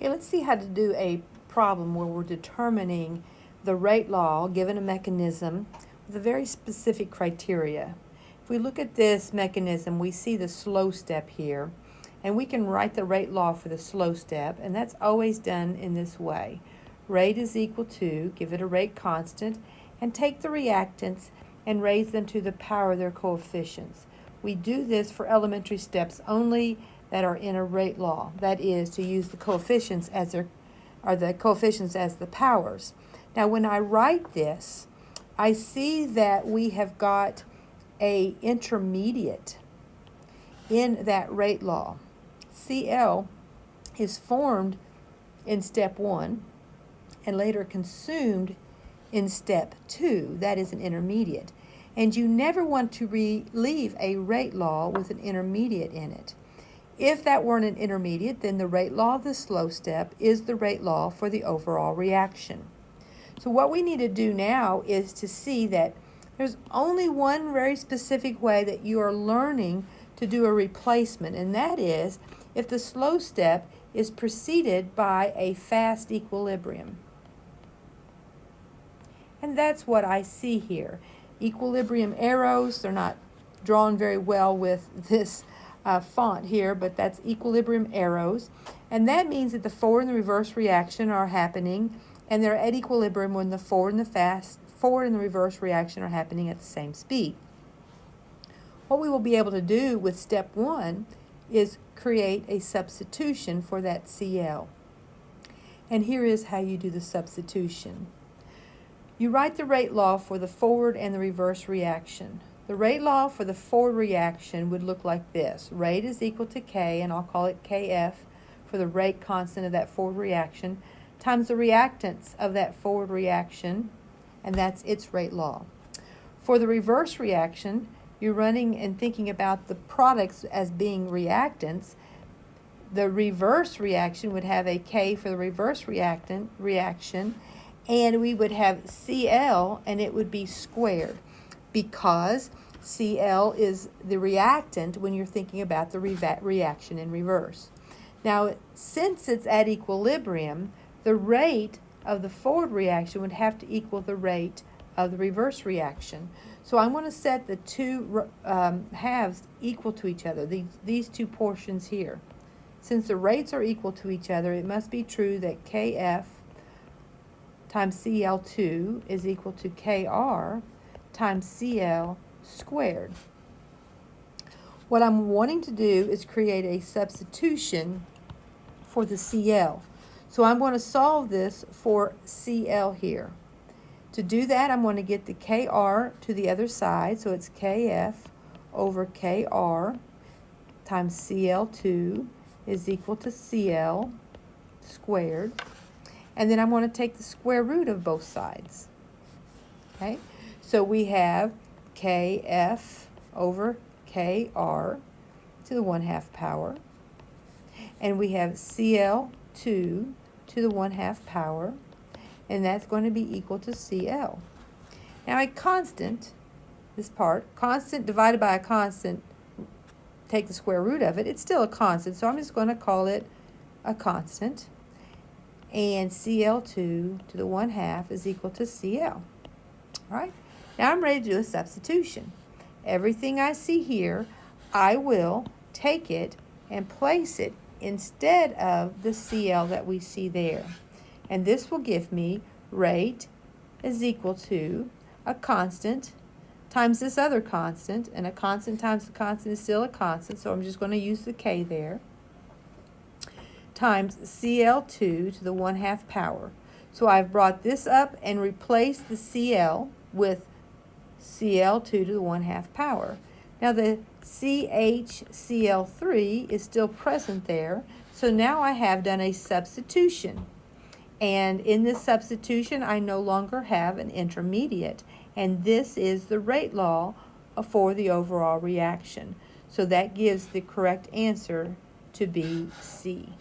Okay, let's see how to do a problem where we're determining the rate law given a mechanism with a very specific criteria. If we look at this mechanism, we see the slow step here, and we can write the rate law for the slow step, and that's always done in this way. Rate is equal to, give it a rate constant, and take the reactants and raise them to the power of their coefficients. We do this for elementary steps only that are in a rate law. That is, to use the coefficients as the powers. Now, when I write this, I see that we have got a intermediate in that rate law. Cl is formed in step 1 and later consumed in step 2. That is an intermediate. And you never want to leave a rate law with an intermediate in it. If that weren't an intermediate, then the rate law of the slow step is the rate law for the overall reaction. So what we need to do now is to see that there's only one very specific way that you are learning to do a replacement, and that is if the slow step is preceded by a fast equilibrium. And that's what I see here. Equilibrium arrows, they're not drawn very well with this font here, but that's equilibrium arrows. And that means that the forward and the reverse reaction are happening, and they're at equilibrium when the forward and the reverse reaction are happening at the same speed. What we will be able to do with step 1 is create a substitution for that Cl. And here is how you do the substitution. You write the rate law for the forward and the reverse reaction. The rate law for the forward reaction would look like this. Rate is equal to K, and I'll call it Kf for the rate constant of that forward reaction, times the reactants of that forward reaction, and that's its rate law. For the reverse reaction, you're running and thinking about the products as being reactants. The reverse reaction would have a K for the reverse reaction, and we would have Cl, and it would be squared, because Cl is the reactant when you're thinking about the reaction in reverse. Now, since it's at equilibrium, the rate of the forward reaction would have to equal the rate of the reverse reaction. So I'm going to set the two halves equal to each other, these two portions here. Since the rates are equal to each other, it must be true that Kf times Cl2 is equal to Kr times Cl squared. What I'm wanting to do is create a substitution for the Cl. So I'm going to solve this for Cl here. To do that, I'm going to get the Kr to the other side, so it's Kf over Kr times Cl2 is equal to Cl squared. And then I'm going to take the square root of both sides. Okay? So we have Kf over Kr to the 1/2 power. And we have Cl2 to the 1/2 power. And that's going to be equal to Cl. Now a constant, this part, constant divided by a constant, take the square root of it, it's still a constant. So I'm just going to call it a constant. And Cl2 to the 1/2 is equal to Cl. All right? Now I'm ready to do a substitution. Everything I see here, I will take it and place it instead of the Cl that we see there. And this will give me rate is equal to a constant times this other constant, and a constant times the constant is still a constant, so I'm just going to use the K there, times Cl2 to the 1/2 power. So I've brought this up and replaced the Cl with Cl2 to the 1/2 power. Now the CHCl3 is still present there, so now I have done a substitution. And in this substitution, I no longer have an intermediate, and this is the rate law for the overall reaction. So that gives the correct answer to be C.